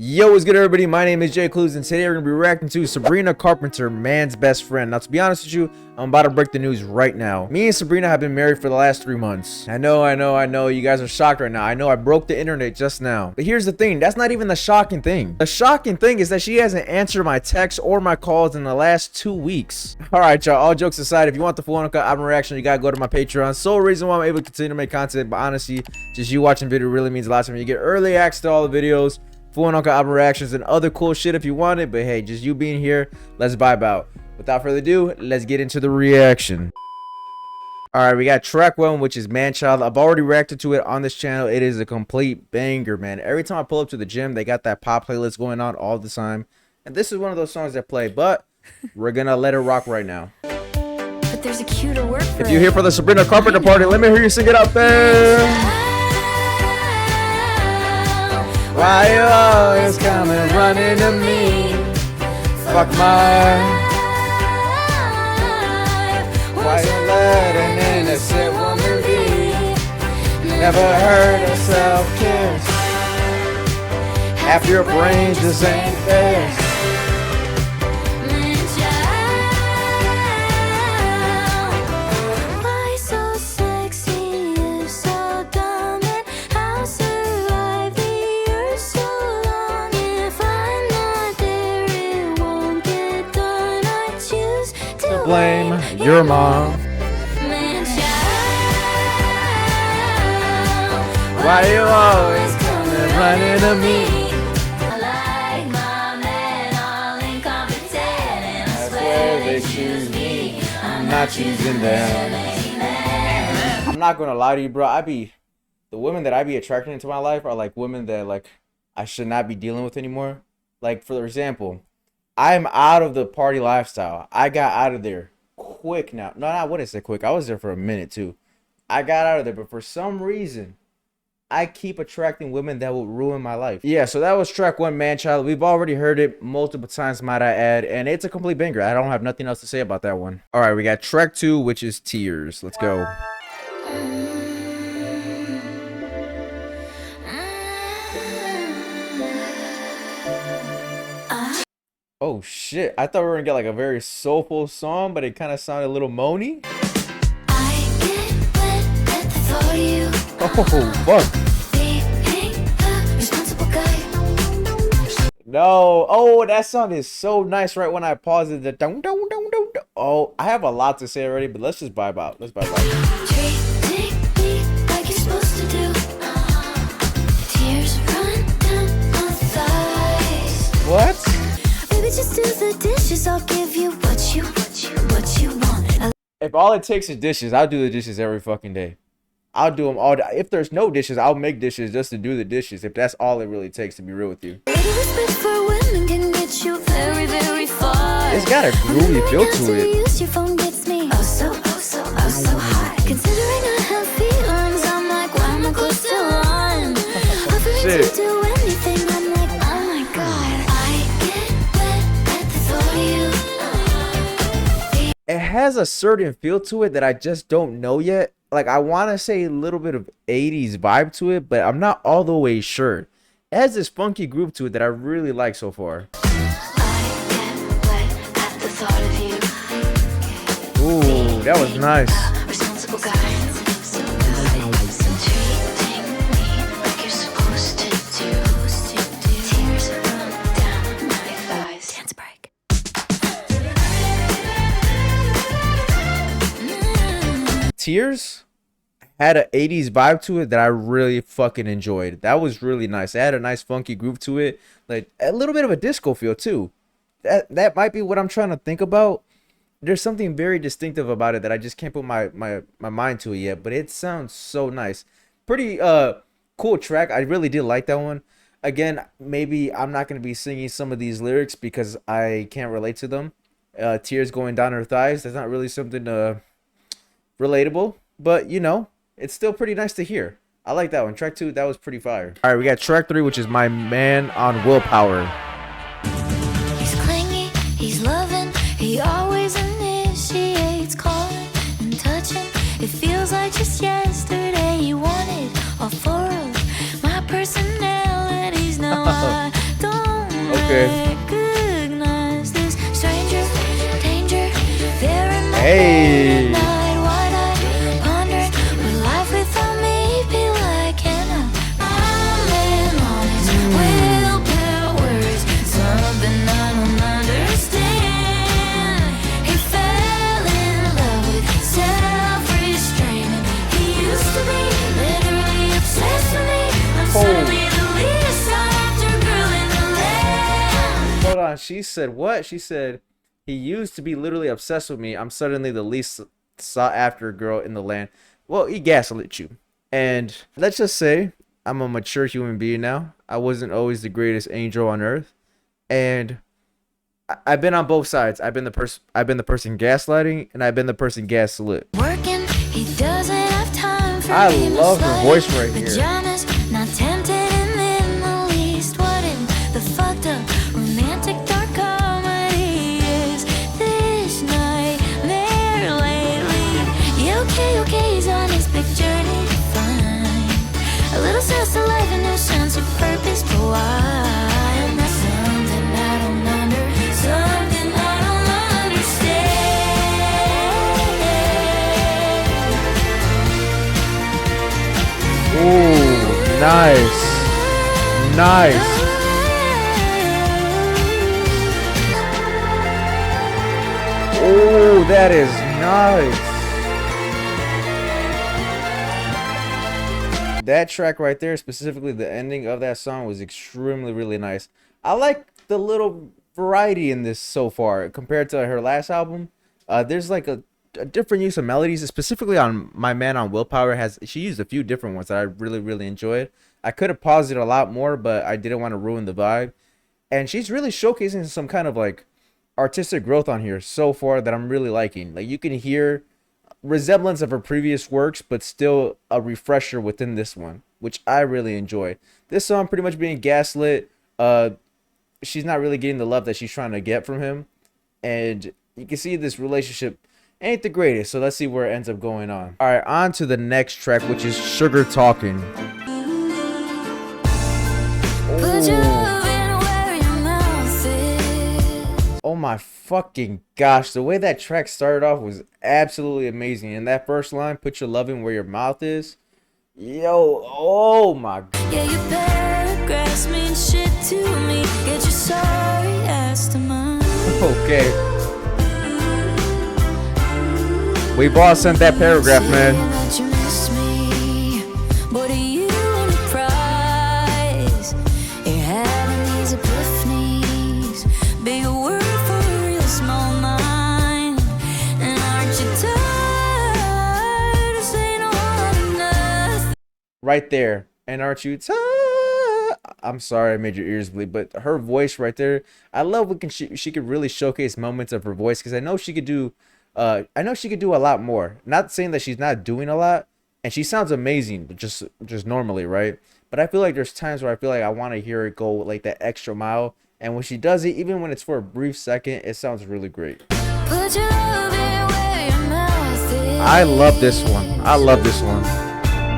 Yo, what's good, everybody? My name is Jay Clues, and today we're going to be reacting to Sabrina Carpenter, Man's Best Friend. Now, to be honest with you, I'm about to break the news right now. Me and Sabrina have been married for the last 3 months. I know. You guys are shocked right now. I know I broke the internet just now. But here's the thing. That's not even the shocking thing. The shocking thing is that she hasn't answered my texts or my calls in the last 2 weeks. All right, y'all. All jokes aside, if you want the full uncut album reaction, you got to go to my Patreon. Sole reason why I'm able to continue to make content, but honestly, just you watching video really means a lot to me. You get early access to all the videos, full and uncut album reactions, and other cool shit if you want it. But hey, just you being here, let's vibe out. Without further ado, let's get into the reaction. All right, we got track 1, which is Manchild. I've already reacted to it on this channel. It is a complete banger, man. Every time I pull up to the gym, they got that pop playlist going on all the time, and this is one of those songs that play. But we're gonna let it rock right now. But there's a cuter word for if you're here for the Sabrina Carpenter party, let me hear you sing it out there. Why you always coming running to me? Fuck my. Why you let an innocent woman be? Never heard herself kiss. Half your brain just ain't this. Blame your mom. Why you always coming running to me? I like my men all incompetent, and I swear they choose me. I'm not choosing them. I'm not gonna lie to you, bro. The women that I be attracting into my life are like women that like I should not be dealing with anymore. Like, for example, I'm out of the party lifestyle. I got out of there quick now. No, I wouldn't say quick. I was there for a minute too. I got out of there, but for some reason, I keep attracting women that will ruin my life. Yeah, so that was track 1, Manchild. We've already heard it multiple times, might I add, and it's a complete banger. I don't have nothing else to say about that one. All right, we got track 2, which is Tears. Let's go. Oh shit, I thought we were gonna get like a very soulful song, but it kind of sounded a little moany. Oh fuck. No, oh, that song is so nice right when I pause it. Oh, I have a lot to say already, but let's just vibe out. Let's vibe out. What? Just do the dishes, I'll give you what you want. If all it takes is dishes, I'll do the dishes every fucking day. I'll do them all day. If there's no dishes, I'll make dishes just to do the dishes. If that's all it really takes, to be real with you. It's got a groovy feel to it. Shit. It has a certain feel to it that I just don't know yet. Like, I want to say a little bit of 80s vibe to it, but I'm not all the way sure. It has this funky groove to it that I really like so far. Ooh, that was nice. Tears had an 80s vibe to it that I really fucking enjoyed. That was really nice. It had a nice funky groove to it, like a little bit of a disco feel too. That might be what I'm trying to think about. There's something very distinctive about it that I just can't put my mind to it yet, but it sounds so nice. Pretty cool track. I really did like that one. Again, maybe I'm not going to be singing some of these lyrics because I can't relate to them. Tears going down her thighs, that's not really something relatable, but you know, it's still pretty nice to hear. I like that one. Track 2, that was pretty fire. All right, we got track 3, which is My Man on Willpower. He's clingy, he's loving, he always initiates calling and touching. It feels like just yesterday you wanted all 4 of my personalities. Now I don't Okay. recognize this stranger danger. There Hey. night, wide-eyed, pondering, would life without me be like? And I'm in on his willpower is something I don't understand. He fell in love with self-restraint. He used to be literally obsessed with me. I'm suddenly the least sought after girl in the land. Hold on. She said what? She said he used to be literally obsessed with me. I'm suddenly the least sought after girl in the land. Well, he gaslit you. And let's just say I'm a mature human being now. I wasn't always the greatest angel on earth. And I've been on both sides. I've been the person gaslighting, and I've been the person gaslit. Working, he doesn't have time for I being love a her slut. voice right here. Pajamas, not tempted him in the least. What in the fucked up romantic dark comedy is this nightmare lately? Yeah, okay, he's on his big journey to find a little sense of life, a new sense of purpose, but why? And that's something I don't something I don't understand. Ooh, nice. Nice. Oh, that is nice. That track right there, specifically the ending of that song, was extremely really nice. I like the little variety in this so far compared to her last album. There's like a different use of melodies, specifically on My Man on Willpower. She used a few different ones that I really enjoyed. I could have paused it a lot more, but I didn't want to ruin the vibe. And she's really showcasing some kind of like artistic growth on here so far that I'm really liking. Like, you can hear resemblance of her previous works, but still a refresher within this one, which I really enjoy. This song pretty much being gaslit. She's not really getting the love that she's trying to get from him, and you can see this relationship ain't the greatest. So let's see where it ends up going on. All right, on to the next track, which is Sugar Talking. Put your love in where your mouth is. Oh my fucking gosh, the way that track started off was absolutely amazing. And that first line, put your love in where your mouth is, yo, oh my god. Yeah, your paragraphs mean shit to me. Get your sorry ass to mine. Okay, we've all sent that paragraph, man. That you miss me, but you want a prize. You're having these epiphanies. Big word for a real small mind. And aren't you tired of saying all or nothing? Right there. And aren't you I'm sorry I made your ears bleed, but her voice right there, I love when she could really showcase moments of her voice, because I know she could do a lot more. Not saying that she's not doing a lot, and she sounds amazing just normally, right? But I feel like there's times where I feel like I want to hear it go like that extra mile, and when she does it, even when it's for a brief second, it sounds really great. Put your love in where your mouth is. I love this one. I love this one.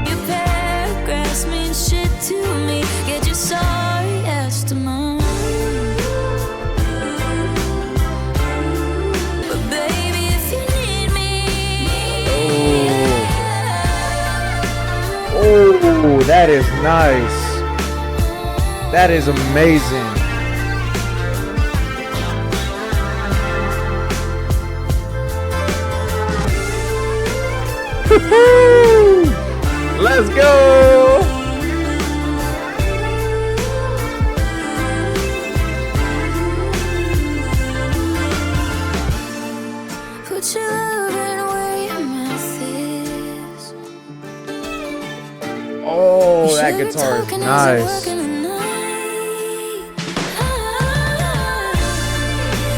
Your paragraphs mean shit to me. Get your sorry ass to mine. But baby, if you need me, Oh, that is nice. That is amazing. Let's go. put your love in where your mouth is. Oh, that Sugar guitar is talking as I nice. work in the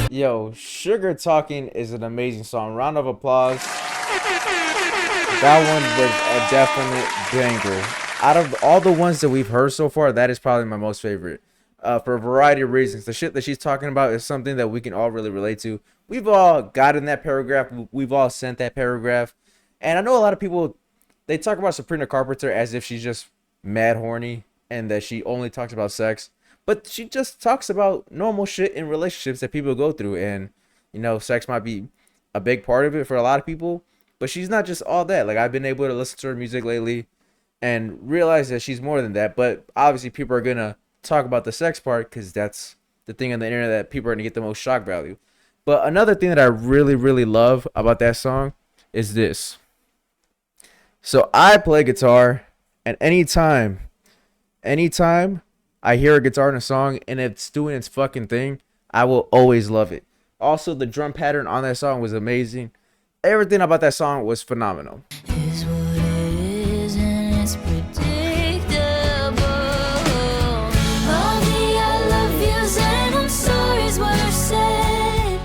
night. Yo, Sugar Talking is an amazing song. Round of applause. That one was a definite banger. Out of all the ones that we've heard so far, that is probably my most favorite. For a variety of reasons. The shit that she's talking about is something that we can all really relate to. We've all gotten that paragraph. We've all sent that paragraph. And I know a lot of people, they talk about Sabrina Carpenter as if she's just mad horny and that she only talks about sex. but she just talks about normal shit in relationships that people go through. And you know, sex might be a big part of it for a lot of people, but she's not just all that. Like, I've been able to listen to her music lately and realize that she's more than that. But obviously people are gonna talk about the sex part because that's the thing on the internet that people are gonna get the most shock value. But another thing that I really, really love about that song is this. So I play guitar, and anytime I hear a guitar in a song and it's doing its fucking thing, I will always love it. Also, the drum pattern on that song was amazing. Everything about that song was phenomenal. Is what it is and it's predictable. All the I love yous and I'm sorry's what I've said.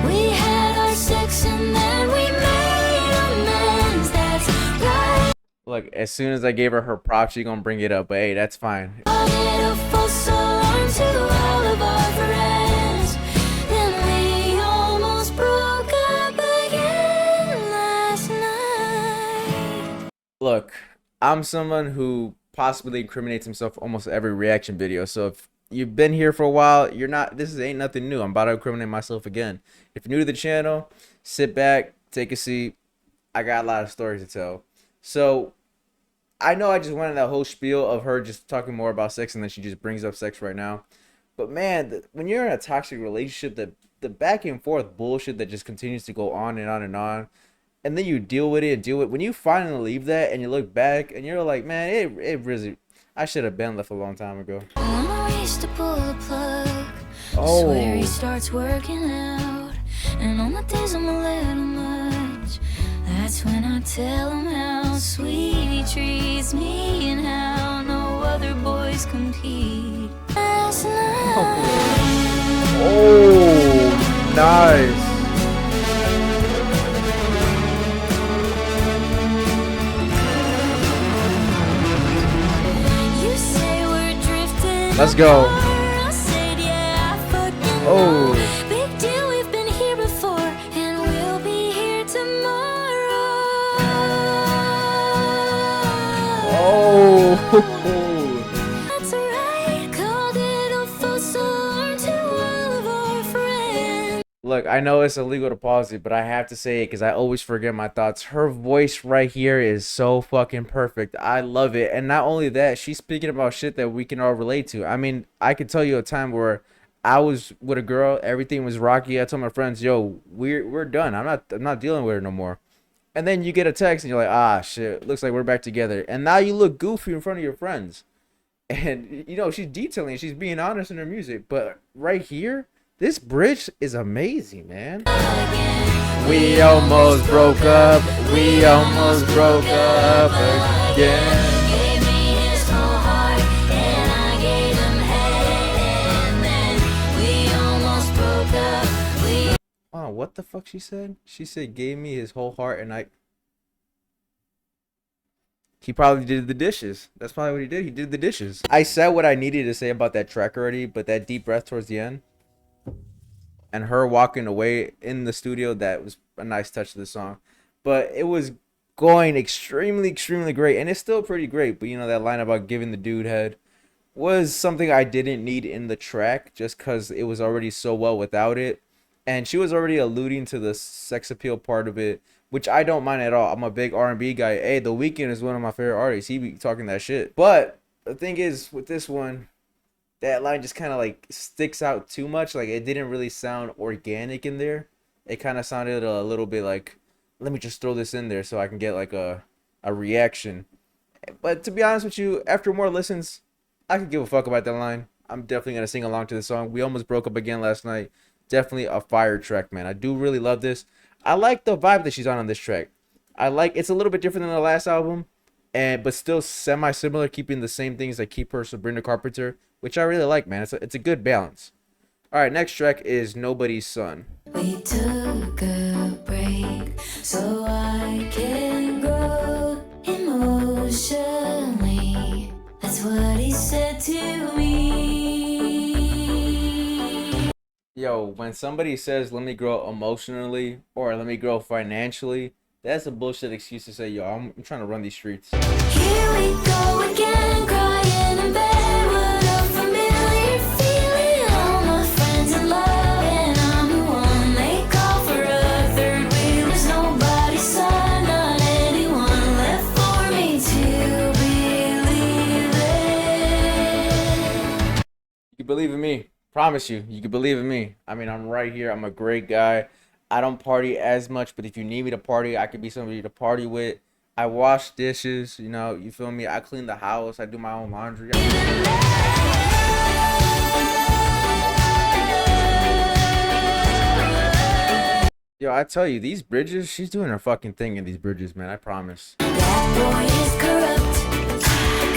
We had our sex and then we made amends. That's right. Look, as soon as I gave her props, she gonna bring it up. But hey, that's fine. I did a false alarm to all of our friends. Then we almost broke up again last night. Look, I'm someone who possibly incriminates himself almost every reaction video. So if you've been here for a while, you're not. This ain't nothing new. I'm about to incriminate myself again. If you're new to the channel, sit back, take a seat. I got a lot of stories to tell. So I know I just went in that whole spiel of her just talking more about sex, and then she just brings up sex right now. But man, when you're in a toxic relationship, the back and forth bullshit that just continues to go on and on and on, and then you deal with it and deal with it. When you finally leave that and you look back and you're like, man, it really, I should have been left a long time ago. When I reach to pull the plug, Oh. I swear he starts working out. And on the days I'm a little much, that's when I tell him how sweet he treats me and how no other boys compete. Last night, Oh, nice. you say we're drifting. Let's go. I said, yeah, I fucking Oh. know. Big deal, we've been here before, and we'll be here tomorrow. Oh. That's right, called it a false alarm to all of our friends. Look, I know it's illegal to pause it, but I have to say it because I always forget my thoughts. Her voice right here is so fucking perfect. I love it. And not only that, she's speaking about shit that we can all relate to. I mean, I could tell you a time where I was with a girl, everything was rocky. I told my friends, yo, we're done. I'm not dealing with her no more. And then you get a text and you're like, ah, shit, looks like we're back together. And now you look goofy in front of your friends. And, you know, she's detailing, she's being honest in her music. But right here, this bridge is amazing, man. We almost broke up. We almost broke up again. Gave me his whole heart, and I gave him head, and then we almost broke up. Oh, what the fuck she said? She said gave me his whole heart and I... He probably did the dishes. That's probably what he did. He did the dishes. I said what I needed to say about that track already, but that deep breath towards the end and her walking away in the studio, that was a nice touch to the song. But it was going extremely, extremely great. And it's still pretty great. But, you know, that line about giving the dude head was something I didn't need in the track just because it was already so well without it. And she was already alluding to the sex appeal part of it, which I don't mind at all. I'm a big R&B guy. Hey, The Weeknd is one of my favorite artists. He be talking that shit. But the thing is, with this one, that line just kind of like sticks out too much. Like, it didn't really sound organic in there. It kind of sounded a little bit like, let me just throw this in there so I can get like a reaction. But to be honest with you, after more listens, I could give a fuck about that line. I'm definitely going to sing along to the song. We almost broke up again last night. Definitely a fire track, man. I do really love this. I like the vibe that she's on this track. I like, it's a little bit different than the last album, but still semi-similar, keeping the same things that keep her Sabrina Carpenter, which I really like, man. It's a good balance. All right, next track is Nobody's Son. We took a break so I can grow emotionally. That's what he said to me. Yo, when somebody says, let me grow emotionally or let me grow financially, that's a bullshit excuse to say, yo, I'm trying to run these streets. Here we go again, crying in bed. What a familiar You believe in me. Promise you. You can believe in me. I mean, I'm right here. I'm a great guy. I don't party as much, but if you need me to party, I could be somebody to party with. I wash dishes, you know, you feel me? I clean the house. I do my own laundry. Yo, I tell you, these bridges, she's doing her fucking thing in these bridges, man. I promise. That boy is corrupt.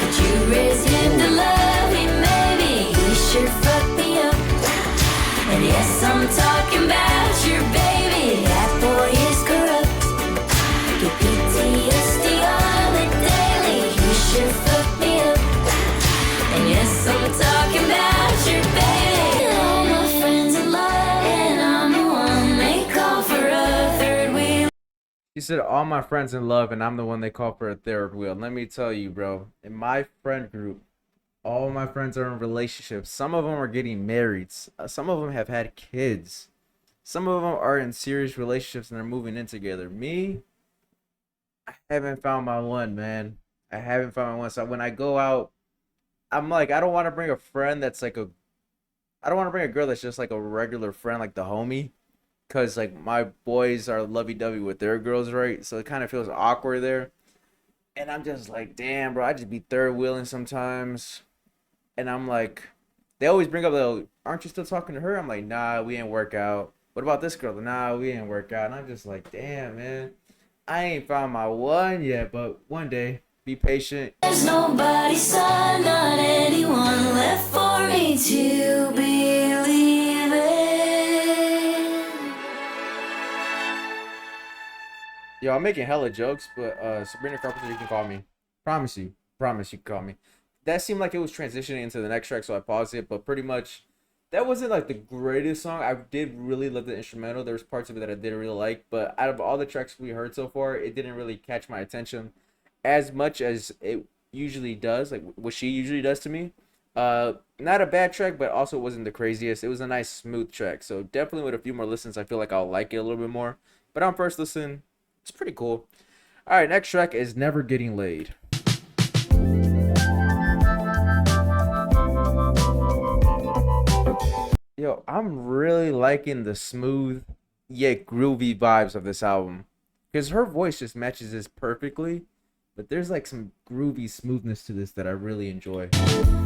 Could you raise him to love me, maybe? He sure fucked me up. And yes, I'm talking about your baby. That boy is corrupt. Get PTSD on the daily. He sure fucked me up. And yes, I'm talking about your baby. All my friends in love, and I'm the one they call for a third wheel. She said, all my friends in love, and I'm the one they call for a third wheel. Let me tell you, bro, in my friend group, all my friends are in relationships. Some of them are getting married. Some of them have had kids. Some of them are in serious relationships and they're moving in together. Me, I haven't found my one, man. I haven't found my one. So when I go out, I'm like, I don't want to bring a friend that's like a, I don't want to bring a girl that's just like a regular friend, like the homie. Because like my boys are lovey-dovey with their girls, right? So it kind of feels awkward there. And I'm just like, damn, bro, I just be third wheeling sometimes. And I'm like, they always bring up, the, aren't you still talking to her? I'm like, nah, we ain't work out. What about this girl? Nah, we ain't work out. And I'm just like, damn, man, I ain't found my one yet, but one day, be patient. There's nobody's son, not anyone left for me to believe in. Yo, I'm making hella jokes, but Sabrina Carpenter, you can call me. Promise you can call me. That seemed like it was transitioning into the next track, so I paused it, but pretty much that wasn't like the greatest song. I did really love the instrumental. There was parts of it that I didn't really like, but out of all the tracks we heard so far, it didn't really catch my attention as much as it usually does, like what she usually does to me. Not a bad track, but also wasn't the craziest. It was a nice smooth track, so definitely with a few more listens, I feel like I'll like it a little bit more. But on first listen, it's pretty cool. All right, next track is Never Getting Laid. Yo, I'm really liking the smooth yet groovy vibes of this album. Because her voice just matches this perfectly. But there's like some groovy smoothness to this that I really enjoy.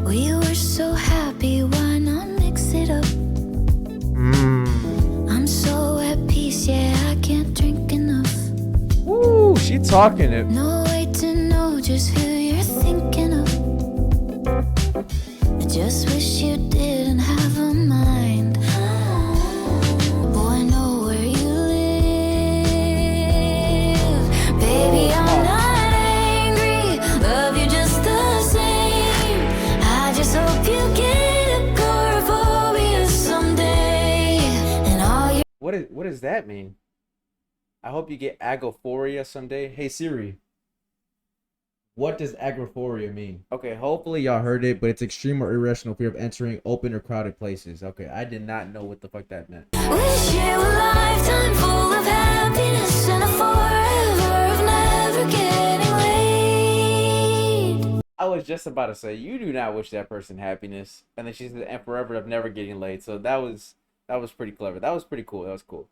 We were so happy, why not mix it up? I'm so at peace, yeah, I can't drink enough. Woo, she talking it. No way to know just who you're thinking of. I just wish you didn't have a mind. Oh, I know where you live. Baby, I'm not angry. Love you just the same. I just hope you get agoraphobia someday. And all your What does that mean? I hope you get agoraphoria someday. Hey Siri, what does agoraphoria mean? Okay, hopefully y'all heard it, but it's extreme or irrational fear of entering open or crowded places. Okay, I did not know what the fuck that meant. wish you a lifetime full of happiness and a forever of never getting laid. I was just about to say, you do not wish that person happiness. And then she said, and forever of never getting laid. So that was pretty clever. That was pretty cool. That was cool.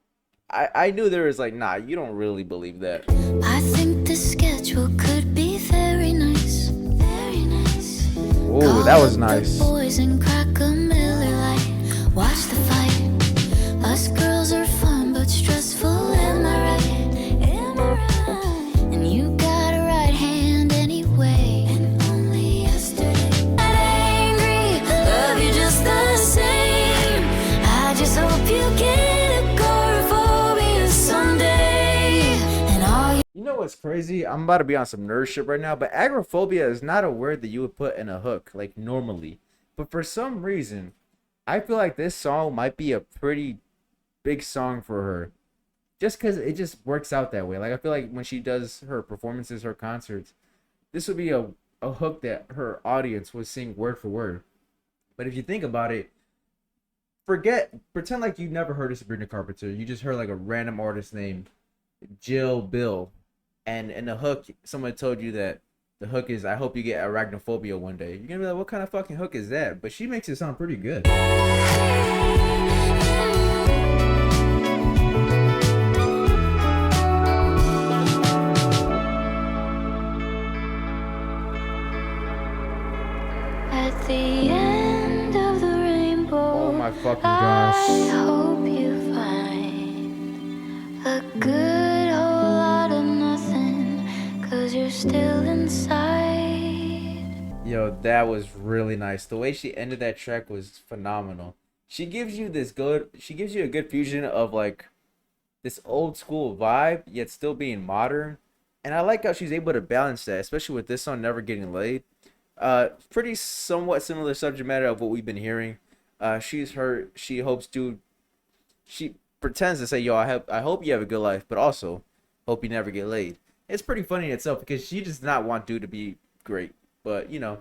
I knew there was like, nah, you don't really believe that. I think the schedule could be very nice. Very nice. Oh, that was nice. Boys and crack a Miller Lite. Watch the fight. Us girls are fun but stressful. Am I right? Am I right? And you got a right hand anyway. And only yesterday. Not angry. Love you just the same. I just hope you get agoraphobia someday. And all you You know what's crazy? I'm about to be on some nerd shit right now, but agoraphobia is not a word that you would put in a hook, like normally. But for some reason, I feel like this song might be a pretty big song for her. Just because it just works out that way. Like, I feel like when she does her performances, her concerts, this would be a hook that her audience would sing word for word. But if you think about it, pretend like you never heard of Sabrina Carpenter. You just heard like a random artist named Jill Bill. And in the hook, someone told you that The hook is, I hope you get arachnophobia one day. You're gonna be like, what kind of fucking hook is that? But she makes it sound pretty good. At the end of the rainbow, Oh my fucking gosh. I hope you find a good whole lot of nothing, 'cause you're still inside. Yo, that was really nice. The way she ended that track was phenomenal. She gives you a good fusion of like this old school vibe, yet still being modern. And I like how she's able to balance that, especially with this song, Never Getting Laid. Pretty somewhat similar subject matter of what we've been hearing. She pretends to say, yo, I hope you have a good life, but also hope you never get laid. It's pretty funny in itself because she does not want dude to be great, but you know,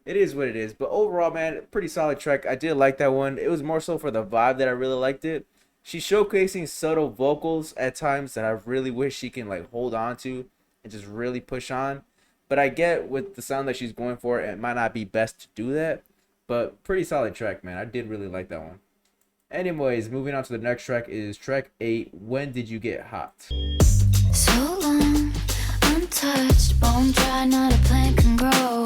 it is what it is. But overall, man, pretty solid track. I did like that one. It was more so for the vibe that I really liked it. She's showcasing subtle vocals at times that I really wish she can like hold on to and just really push on. But I get with the sound that she's going for, it might not be best to do that. But pretty solid track, man. I did really like that one. Anyways, moving on to the next track is track 8, When Did You Get Hot? So long, untouched, bone dry, not a plant can grow.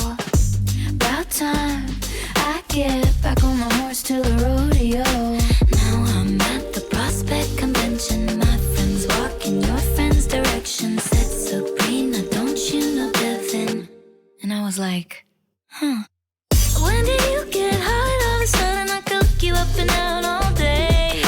About time I get back on my horse to the rodeo. Now I'm at the Prospect Convention. My friends walk in your friend's direction. Said Sabrina, don't you know Devin? And I was like, huh. When did you get hot? All of a sudden I could look you up and down all day.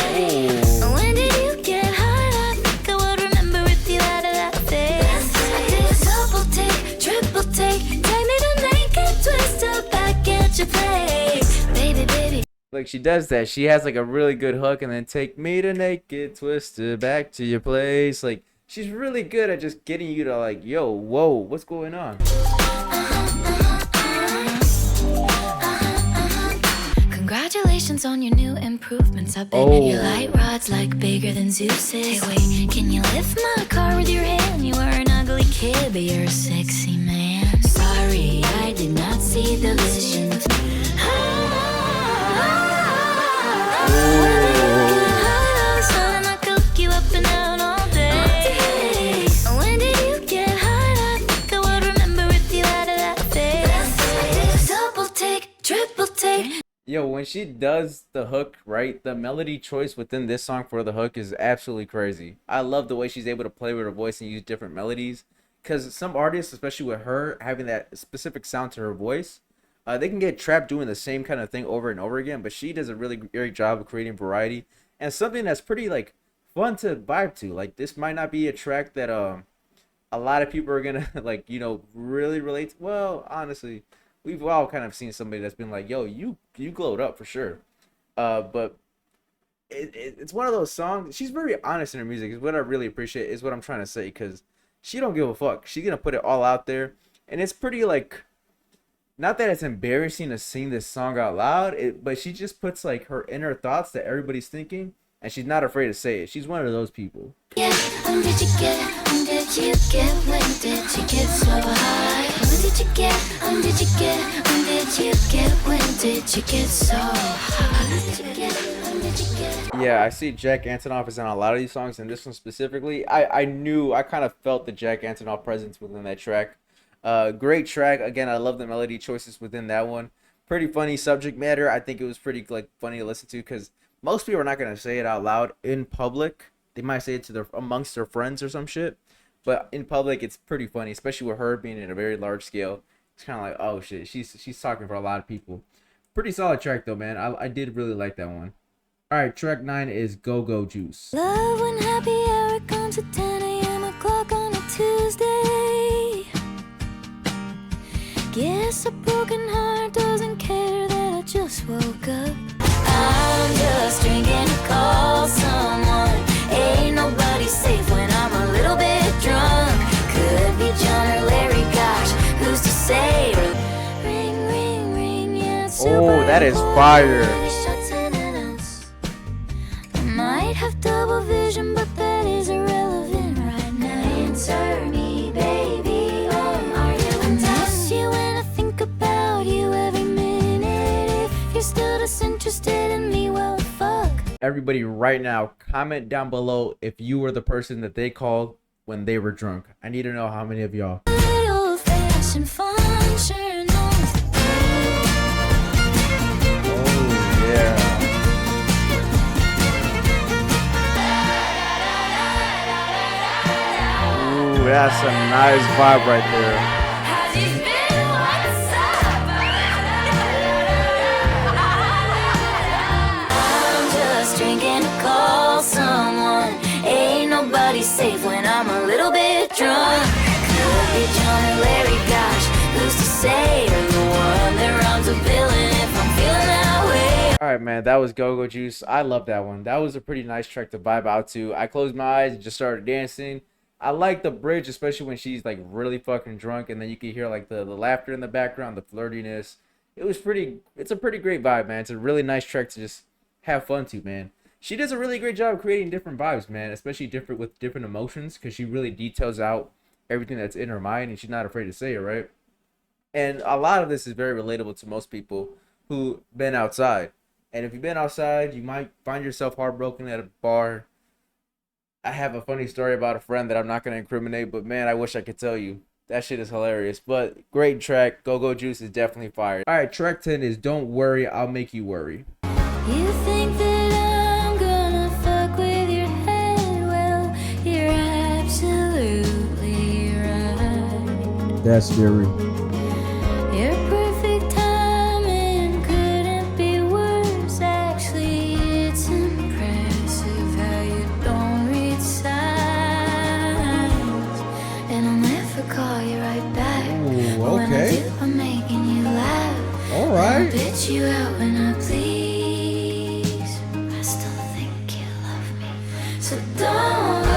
When did you get hot? I think I would remember if you had that face. I did a double take, triple take. Take me to naked, twist up back at your place. Baby, baby. Like she does that. She has like a really good hook and then take me to naked, twisted back to your place. Like she's really good at just getting you to like, yo, whoa, what's going on? Congratulations on your new improvements. I bet your light rod's like bigger than Zeus's. Hey, wait, can you lift my car with your hand? You are an ugly kid, but you're a sexy man. Sorry, I did not see the vision. When did you get hot? I think I would remember if you had that face. Double take, triple take. Yo, when she does the hook, right, the melody choice within this song for the hook is absolutely crazy. I love the way she's able to play with her voice and use different melodies. Because some artists, especially with her, having that specific sound to her voice, they can get trapped doing the same kind of thing over and over again. But she does a really great job of creating variety. And something that's pretty, like, fun to vibe to. Like, this might not be a track that a lot of people are going to, like, you know, really relate to. Well, honestly, we've all kind of seen somebody that's been like, yo, you glowed up for sure. But it's one of those songs. She's very honest in her music is what I really appreciate, is what I'm trying to say, because she don't give a fuck. She's going to put it all out there. And it's pretty like, not that it's embarrassing to sing this song out loud, but she just puts like her inner thoughts that everybody's thinking, and she's not afraid to say it. She's one of those people. Yeah, when did you get, when did you get, when did you get so high? When did you get, when did you get, when did you get, when did you get so high? When did you get, when did you get? Yeah, I see Jack Antonoff is on a lot of these songs, and this one specifically, I kind of felt the Jack Antonoff presence within that track. Great track. Again, I love the melody choices within that one. Pretty funny subject matter. I think it was pretty like funny to listen to, because most people are not going to say it out loud in public. They might say it to amongst their friends or some shit. But in public, it's pretty funny, especially with her being in a very large scale. It's kind of like, oh shit, she's talking for a lot of people. Pretty solid track though, man. I did really like that one. All right, track 9 is Go Go Juice. Love when happy hour comes at 10 a.m. o'clock on a Tuesday. Guess a broken heart doesn't care that I just woke up. I'm just drinking to call someone. Ain't nobody safe when I'm a little bit drunk. Could be John or Larry, gosh, who's to say? Ring, ring, ring, yeah, it's Oh, that is fire. I might have double vision, but that is irrelevant right now. Answer me, baby, are you into Everybody right now, comment down below if you were the person that they called when they were drunk. I need to know how many of y'all. Little fashion fun, sure knows. Oh yeah. Ooh, that's a nice vibe right there. How's you been? What's up? I'm just drinking to call someone. Ain't nobody safe when I'm a little bit drunk. Could be John or Larry, gosh, who's to say? You're the one that rounds a villain if I'm feeling that way. All right, man, that was Go-Go Juice. I love that one. That was a pretty nice track to vibe out to. I closed my eyes and just started dancing. I like the bridge, especially when she's like really fucking drunk, and then you can hear like the laughter in the background, the flirtiness. It's a pretty great vibe, man. It's a really nice track to just have fun to, man. She does a really great job creating different vibes, man, especially with different emotions, because she really details out everything that's in her mind, and she's not afraid to say it, right? And a lot of this is very relatable to most people who've been outside. And if you've been outside, you might find yourself heartbroken at a bar. I have a funny story about a friend that I'm not going to incriminate, but man, I wish I could tell you. That shit is hilarious. But great track. Go-Go Juice is definitely fire. All right, track 10 is Don't Worry, I'll Make You Worry. You think that I'm gonna fuck with your head? Well, you're absolutely right. That's scary. Your perfect timing couldn't be worse. Actually, it's impressive how you don't read signs. And I'll never call you right back. Ooh, But when I okay. do, I'm making you laugh. All I'll right. bitch you out when I please. I still think you love me, so don't worry.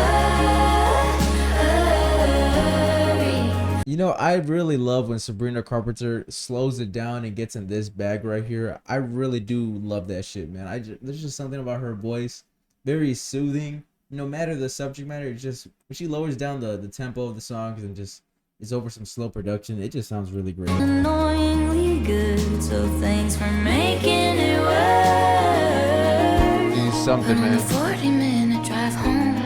You know, I really love when Sabrina Carpenter slows it down and gets in this bag right here. I really do love that shit, man. There's just something about her voice, very soothing. No matter the subject matter, it's just when she lowers down the tempo of the songs and just is over some slow production, it just sounds really great. Annoyingly good, so thanks for making it work. Do something, On a man. 40-minute drive home,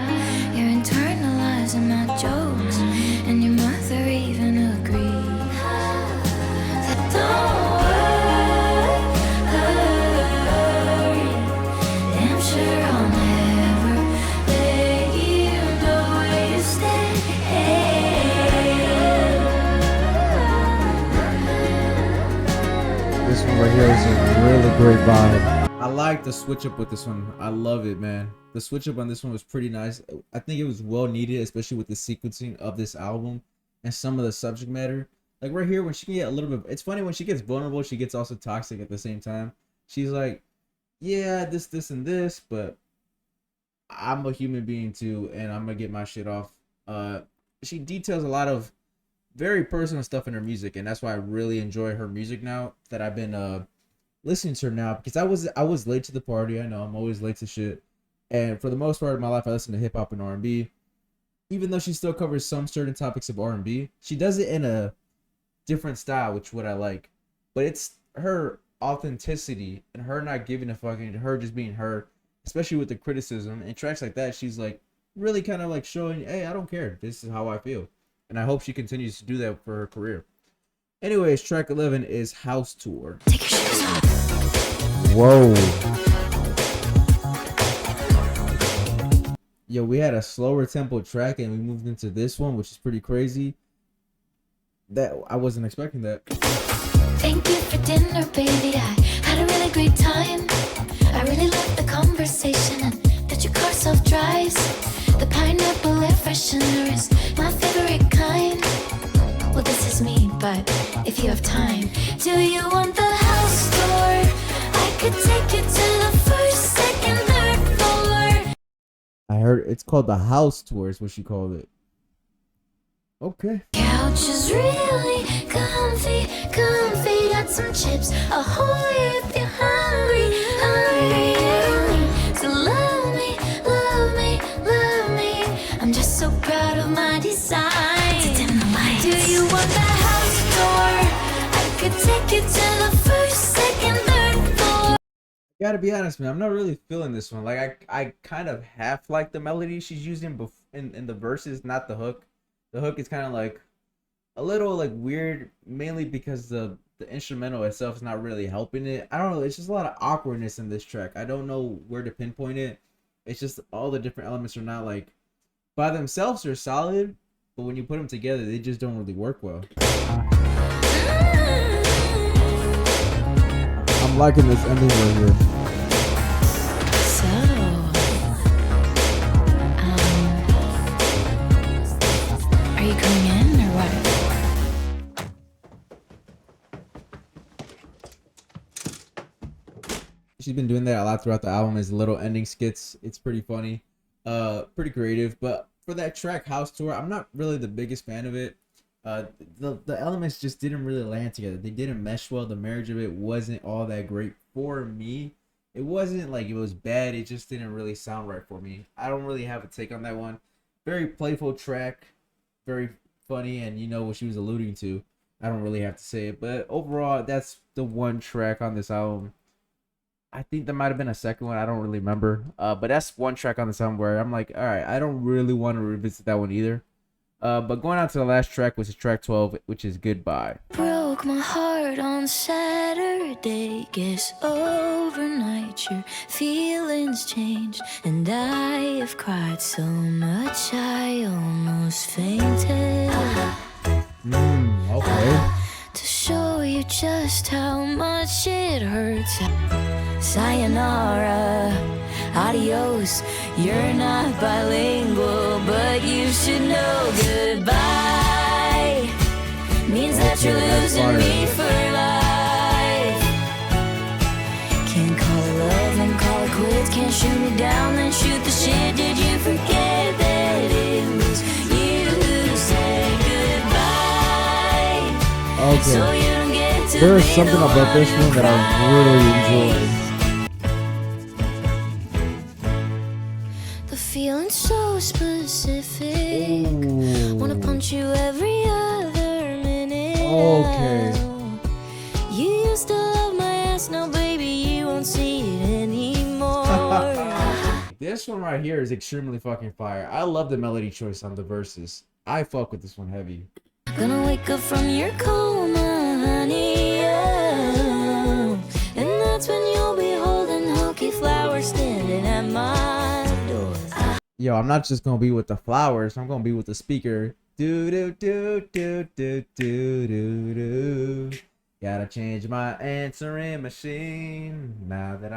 you're internalizing my jokes, and your mother even agreed. That don't worry. Damn sure I'll never let you know where you stay. This one right here is a really great vibe. I like the switch up with this one. I love it, man. The switch up on this one was pretty nice. I think it was well needed, especially with the sequencing of this album and some of the subject matter. Like right here, when she can get a little bit, it's funny when she gets vulnerable, she gets also toxic at the same time. She's like, yeah, this, and this, but I'm a human being too, and I'm gonna get my shit off. She details a lot of very personal stuff in her music, and that's why I really enjoy her music now that I've been listening to her now, because I was late to the party. I know I'm always late to shit, and for the most part of my life I listen to hip hop and R&B. Even though she still covers some certain topics of R&B, she does it in a different style, which is what I like. But it's her authenticity and her not giving a fuck, and her just being her, especially with the criticism and tracks like that. She's like really kind of like showing, hey, I don't care, this is how I feel. And I hope she continues to do that for her career. Anyways, track 11 is House Tour. Take your shoes off. Whoa. Yo, we had a slower tempo track and we moved into this one, which is pretty crazy. That I wasn't expecting that. Thank you for dinner, baby. I had a really great time. I really loved the conversation and that your car self-drives. The pineapple air freshener is my favorite kind. Well, this is me, but if you have time, do you want the house tour? I could take you to the first, second, third floor. I heard it's called the House Tour is what she called it. Okay. Couch is really comfy, comfy. Got some chips, ahoy if you're hungry, hungry. So love me, love me, love me. I'm just so proud of my design. To dim the lights. Do you want the house tour? I could take you to the first, second, third floor. Gotta be honest, man. I'm not really feeling this one. Like I kind of half like the melody she's using in the verses, not the hook. The hook is kind of like a little like weird, mainly because the instrumental itself is not really helping it. I don't know. It's just a lot of awkwardness in this track. I don't know where to pinpoint it. It's just all the different elements are not like by themselves are solid, but when you put them together, they just don't really work well. I'm liking this ending right here. So, are you coming in or what? She's been doing that a lot throughout the album as little ending skits. It's pretty funny, pretty creative. But for that track House Tour, I'm not really the biggest fan of it. The elements just didn't really land together. They didn't mesh well. The marriage of it wasn't all that great for me. It wasn't like it was bad. It just didn't really sound right for me. I don't really have a take on that one. Very playful track, very funny, and you know what she was alluding to. I don't really have to say it, but overall, that's the one track on this album. I think there might have been a second one. I don't really remember. But that's one track on this album where I'm like, all right, I don't really want to revisit that one either. But going on to the last track, which is track 12, which is Goodbye. Broke my heart on Saturday. Guess overnight your feelings changed, and I have cried so much I almost fainted. Okay. To show you just how much it hurts. Sayonara, adios. You're not bilingual, but you should know goodbye means that you're losing me for life. Can't call it love and call it quits. Can't shoot me down, then shoot the shit. Did you forget that it was you who said goodbye? Okay. So you don't get to There is be something the about this one that I really enjoy. The feeling's so specific. Wanna punch you every other minute. Okay. You used to love my ass, now baby you won't see it anymore. This one right here is extremely fucking fire. I love the melody choice on the verses. I fuck with this one heavy. Gonna wake up from your coma, honey, oh. And that's when you'll be holding hokey flowers standing at my door. Yo, I'm not just gonna be with the flowers. I'm gonna be with the speaker. Do do do do do do do do. Gotta change my answering machine now that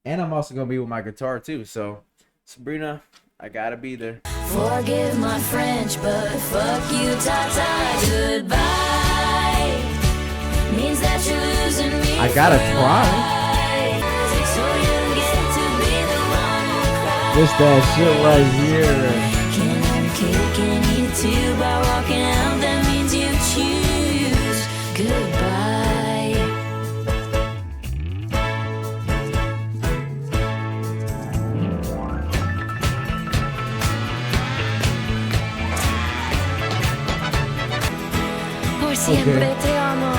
and I'm also gonna be with my guitar too. So, Sabrina, I gotta be there. Forgive my French, but fuck you, Tata. Goodbye means that you're losing me. I gotta try. So you get to be the one who cries. This that shit right here. Can't have your cake and eat it too. By walking out, that means you choose goodbye. Por siempre te amo.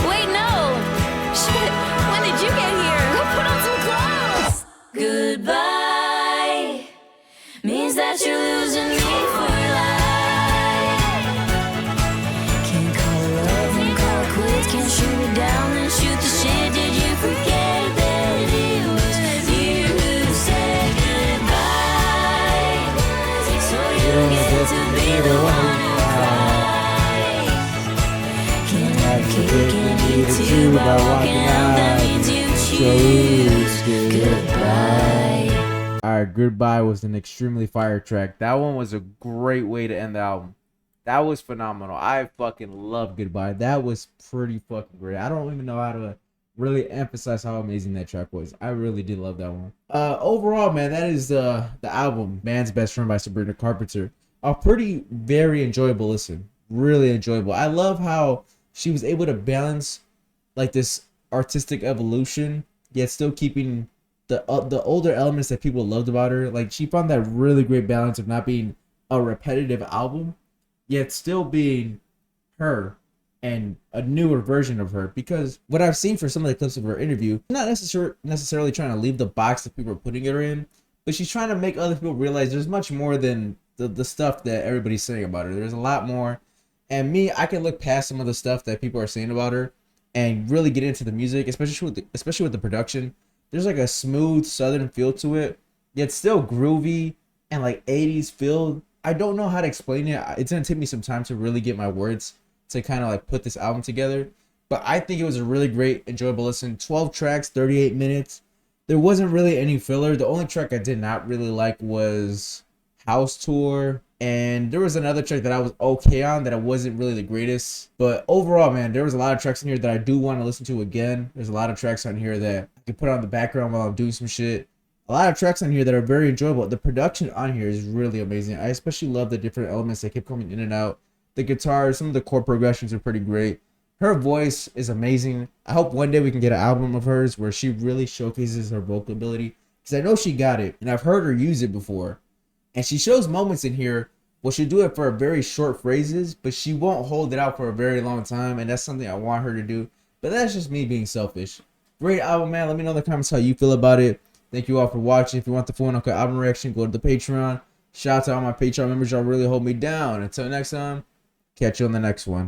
Wait, no. Shit. When did you get here? Go put on some clothes. Goodbye means that you're losing me for life. Can't call it love and call it quits. Can't shoot me down and shoot the shit. Did you forget that it was you who said goodbye? So you get to be the one who cries. Can't have your cake and eat it too. By walking out, that means you choose goodbye. Alright, Goodbye was an extremely fire track. That one was a great way to end the album. That was phenomenal. I fucking love Goodbye. That was pretty fucking great. I don't even know how to really emphasize how amazing that track was. I really did love that one. Overall, man, that is the album Man's Best Friend by Sabrina Carpenter. A pretty very enjoyable listen. Really enjoyable. I love how she was able to balance like this artistic evolution, yet still keeping the older elements that people loved about her. Like she found that really great balance of not being a repetitive album, yet still being her and a newer version of her, because what I've seen for some of the clips of her interview, not necessarily trying to leave the box that people are putting her in, but she's trying to make other people realize there's much more than the stuff that everybody's saying about her. There's a lot more. And me, I can look past some of the stuff that people are saying about her and really get into the music, especially with the production. There's like a smooth southern feel to it, yet still groovy and like 80s feel. I don't know how to explain it. It's gonna take me some time to really get my words to kind of like put this album together. But I think it was a really great, enjoyable listen. 12 tracks, 38 minutes. There wasn't really any filler. The only track I did not really like was House Tour. And there was another track that I was okay on that I wasn't really the greatest. But overall, man, there was a lot of tracks in here that I do want to listen to again. There's a lot of tracks on here that I can put on the background while I'm doing some shit. A lot of tracks on here that are very enjoyable. The production on here is really amazing. I especially love the different elements that keep coming in and out. The guitars, some of the chord progressions are pretty great. Her voice is amazing. I hope one day we can get an album of hers where she really showcases her vocal ability, because I know she got it, and I've heard her use it before. And she shows moments in here where she'll do it for very short phrases, but she won't hold it out for a very long time, and that's something I want her to do. But that's just me being selfish. Great album, man. Let me know in the comments how you feel about it. Thank you all for watching. If you want the full uncut album reaction, go to the Patreon. Shout out to all my Patreon members. Y'all really hold me down. Until next time, catch you on the next one.